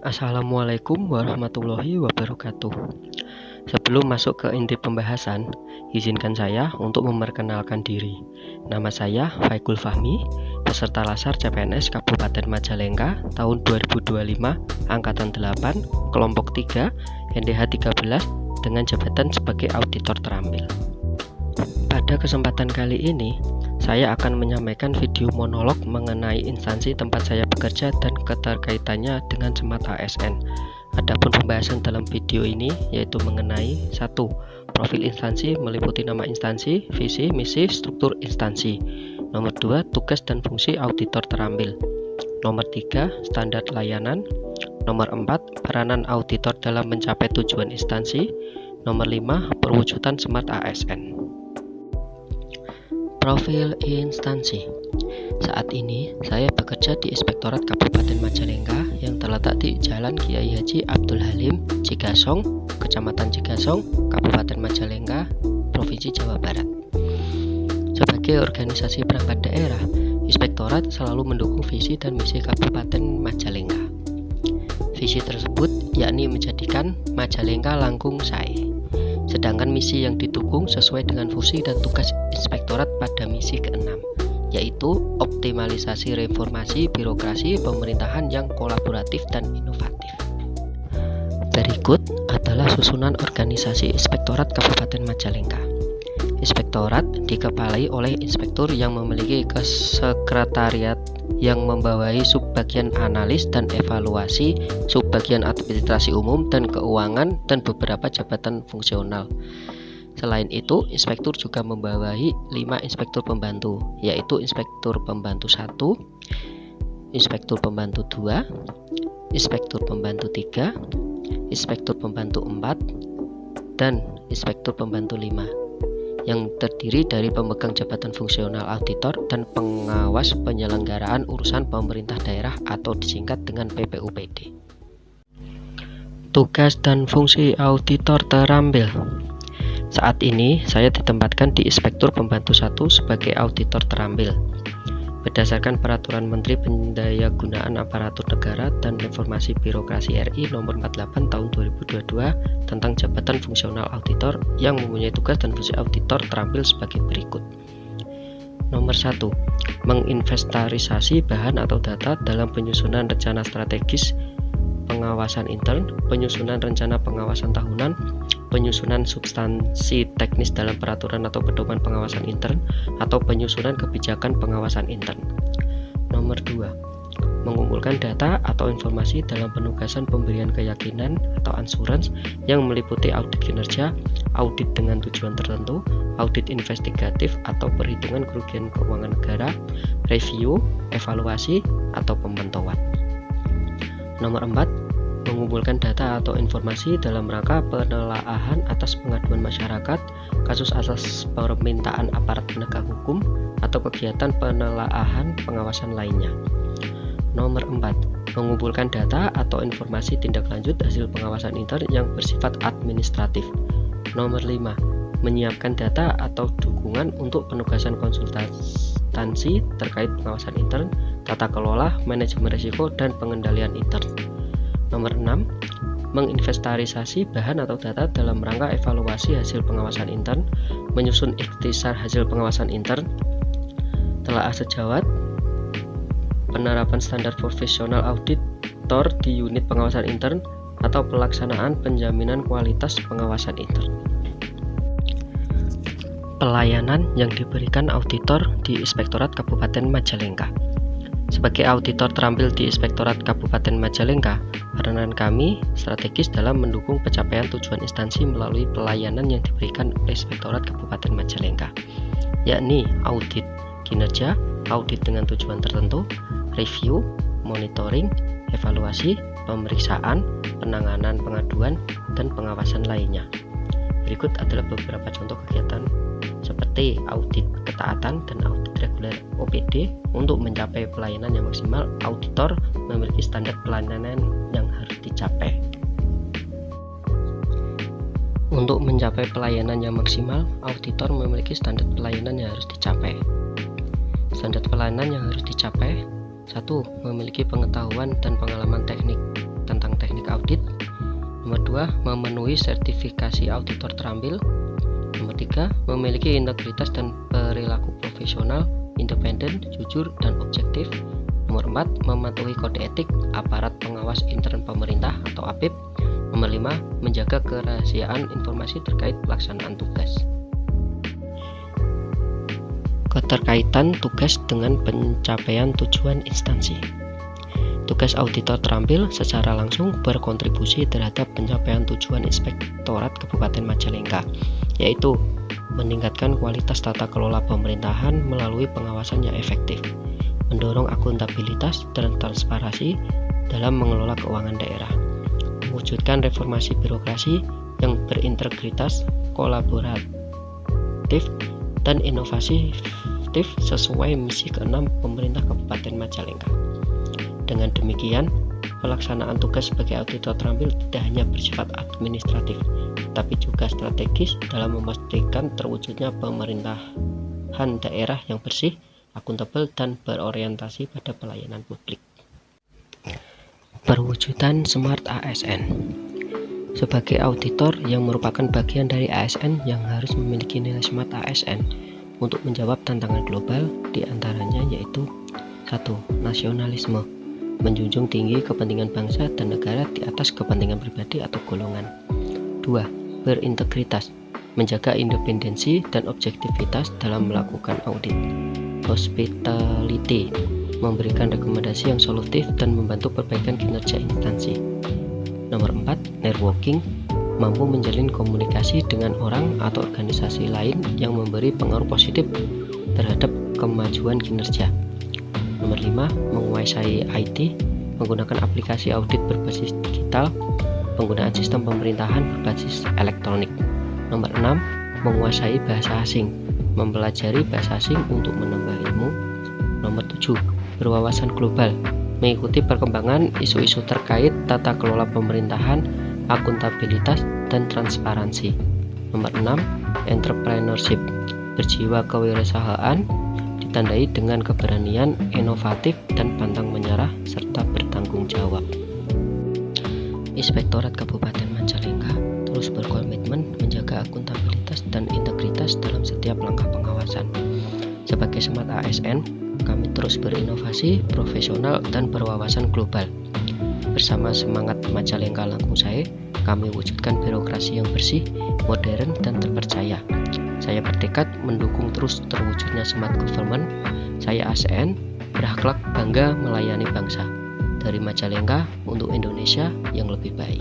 Assalamualaikum warahmatullahi wabarakatuh. Sebelum masuk ke inti pembahasan, izinkan saya untuk memperkenalkan diri. Nama saya Faikul Fahmi, peserta Lasar CPNS Kabupaten Majalengka tahun 2025, Angkatan 8, Kelompok 3, NDH 13, dengan jabatan sebagai auditor terampil. Pada kesempatan kali ini, saya akan menyampaikan video monolog mengenai instansi tempat saya bekerja dan keterkaitannya dengan Smart ASN. Adapun pembahasan dalam video ini yaitu mengenai 1. Profil instansi meliputi nama instansi, visi, misi, struktur instansi. Nomor 2. Tugas dan fungsi auditor terampil. Nomor 3. Standar layanan. Nomor 4. Peranan auditor dalam mencapai tujuan instansi. Nomor 5. Perwujudan Smart ASN. Profil instansi. Saat ini saya bekerja di Inspektorat Kabupaten Majalengka yang terletak di Jalan Kiai Haji Abdul Halim, Cigasong, Kecamatan Cigasong, Kabupaten Majalengka, Provinsi Jawa Barat. Sebagai organisasi perangkat daerah, Inspektorat selalu mendukung visi dan misi Kabupaten Majalengka. Visi tersebut yakni menjadikan Majalengka langkung sae. Sedangkan misi yang didukung sesuai dengan fungsi dan tugas Inspektorat pada misi ke-6, yaitu optimalisasi reformasi birokrasi pemerintahan yang kolaboratif dan inovatif. Berikut adalah susunan organisasi Inspektorat Kabupaten Majalengka. Inspektorat dikepalai oleh inspektur yang memiliki sekretariat yang membawahi subbagian analis dan evaluasi, subbagian administrasi umum dan keuangan, dan beberapa jabatan fungsional. Selain itu, inspektur juga membawahi 5 inspektur pembantu, yaitu inspektur pembantu 1, inspektur pembantu 2, inspektur pembantu 3, inspektur pembantu 4, dan inspektur pembantu 5. Yang terdiri dari pemegang jabatan fungsional auditor dan pengawas penyelenggaraan urusan pemerintah daerah atau disingkat dengan PPUPD. Tugas dan fungsi auditor terampil. Saat ini saya ditempatkan di Inspektur Pembantu 1 sebagai auditor terampil. Berdasarkan Peraturan Menteri Pendayagunaan Aparatur Negara dan Reformasi Birokrasi RI Nomor 48 Tahun 2022 tentang jabatan fungsional auditor yang mempunyai tugas dan fungsi auditor terampil sebagai berikut. Nomor 1. Menginventarisasi bahan atau data dalam penyusunan rencana strategis pengawasan intern, penyusunan rencana pengawasan tahunan, penyusunan substansi teknis dalam peraturan atau pedoman pengawasan intern, atau penyusunan kebijakan pengawasan intern. Nomor 2. Mengumpulkan data atau informasi dalam penugasan pemberian keyakinan atau assurance yang meliputi audit kinerja, audit dengan tujuan tertentu, audit investigatif atau perhitungan kerugian keuangan negara, review, evaluasi, atau pemantauan. Nomor 4. Mengumpulkan data atau informasi dalam rangka penelaahan atas pengaduan masyarakat, kasus atas permintaan aparat penegak hukum, atau kegiatan penelaahan pengawasan lainnya. Nomor 4. Mengumpulkan data atau informasi tindak lanjut hasil pengawasan intern yang bersifat administratif. Nomor 5. Menyiapkan data atau dukungan untuk penugasan konsultansi terkait pengawasan intern, tata kelola, manajemen risiko, dan pengendalian intern. Nomor 6. Menginventarisasi bahan atau data dalam rangka evaluasi hasil pengawasan intern, menyusun ikhtisar hasil pengawasan intern, telaah sejawat, penerapan standar profesional auditor di unit pengawasan intern, atau pelaksanaan penjaminan kualitas pengawasan intern. Pelayanan yang diberikan auditor di Inspektorat Kabupaten Majalengka. Sebagai auditor terampil di Inspektorat Kabupaten Majalengka, peranan kami strategis dalam mendukung pencapaian tujuan instansi melalui pelayanan yang diberikan oleh Inspektorat Kabupaten Majalengka, yakni audit kinerja, audit dengan tujuan tertentu, review, monitoring, evaluasi, pemeriksaan, penanganan pengaduan, dan pengawasan lainnya. Berikut adalah beberapa contoh kegiatan seperti audit ketaatan dan audit reguler OPD. Untuk mencapai pelayanan yang maksimal, auditor memiliki standar pelayanan yang harus dicapai. Untuk mencapai pelayanan yang maksimal, auditor memiliki standar pelayanan yang harus dicapai. Standar pelayanan yang harus dicapai: 1. Memiliki pengetahuan dan pengalaman teknik tentang praktek audit. Nomor 2, memenuhi sertifikasi auditor terampil. Nomor 3, memiliki integritas dan perilaku profesional, independen, jujur, dan objektif. Nomor 4, mematuhi kode etik aparat pengawas intern pemerintah atau APIP. Nomor 5, menjaga kerahasiaan informasi terkait pelaksanaan tugas. Keterkaitan tugas dengan pencapaian tujuan instansi. Tugas auditor terampil secara langsung berkontribusi terhadap pencapaian tujuan Inspektorat Kabupaten Majalengka, yaitu meningkatkan kualitas tata kelola pemerintahan melalui pengawasan yang efektif, mendorong akuntabilitas dan transparansi dalam mengelola keuangan daerah, mewujudkan reformasi birokrasi yang berintegritas, kolaboratif, dan inovatif sesuai misi ke-6 pemerintah Kabupaten Majalengka. Dengan demikian, pelaksanaan tugas sebagai auditor terampil tidak hanya bersifat administratif, tapi juga strategis dalam memastikan terwujudnya pemerintahan daerah yang bersih, akuntabel, dan berorientasi pada pelayanan publik. Perwujudan Smart ASN. Sebagai auditor yang merupakan bagian dari ASN yang harus memiliki nilai Smart ASN untuk menjawab tantangan global, diantaranya yaitu 1. Nasionalisme, menjunjung tinggi kepentingan bangsa dan negara di atas kepentingan pribadi atau golongan. 2. Berintegritas, menjaga independensi dan objektivitas dalam melakukan audit. Hospitality, memberikan rekomendasi yang solutif dan membantu perbaikan kinerja instansi. Nomor 4. Networking, mampu menjalin komunikasi dengan orang atau organisasi lain yang memberi pengaruh positif terhadap kemajuan kinerja. Nomor 5. Menguasai IT, menggunakan aplikasi audit berbasis digital, penggunaan sistem pemerintahan berbasis elektronik. Nomor 6. Menguasai bahasa asing, mempelajari bahasa asing untuk menambah ilmu. Nomor 7. Berwawasan global, mengikuti perkembangan isu-isu terkait tata kelola pemerintahan, akuntabilitas, dan transparansi. Nomor 6. Entrepreneurship, berjiwa kewirausahaan, ditandai dengan keberanian, inovatif, dan pantang menyerah, serta bertanggung jawab. Inspektorat Kabupaten Majalengka terus berkomitmen menjaga akuntabilitas dan integritas dalam setiap langkah pengawasan. Sebagai Smart ASN, kami terus berinovasi, profesional, dan berwawasan global. Bersama semangat Majalengka Langkung Sae, kami wujudkan birokrasi yang bersih, modern, dan terpercaya. Saya bertekad mendukung terus terwujudnya smart government. Saya ASN, berakhlak bangga melayani bangsa. Dari Majalengka untuk Indonesia yang lebih baik.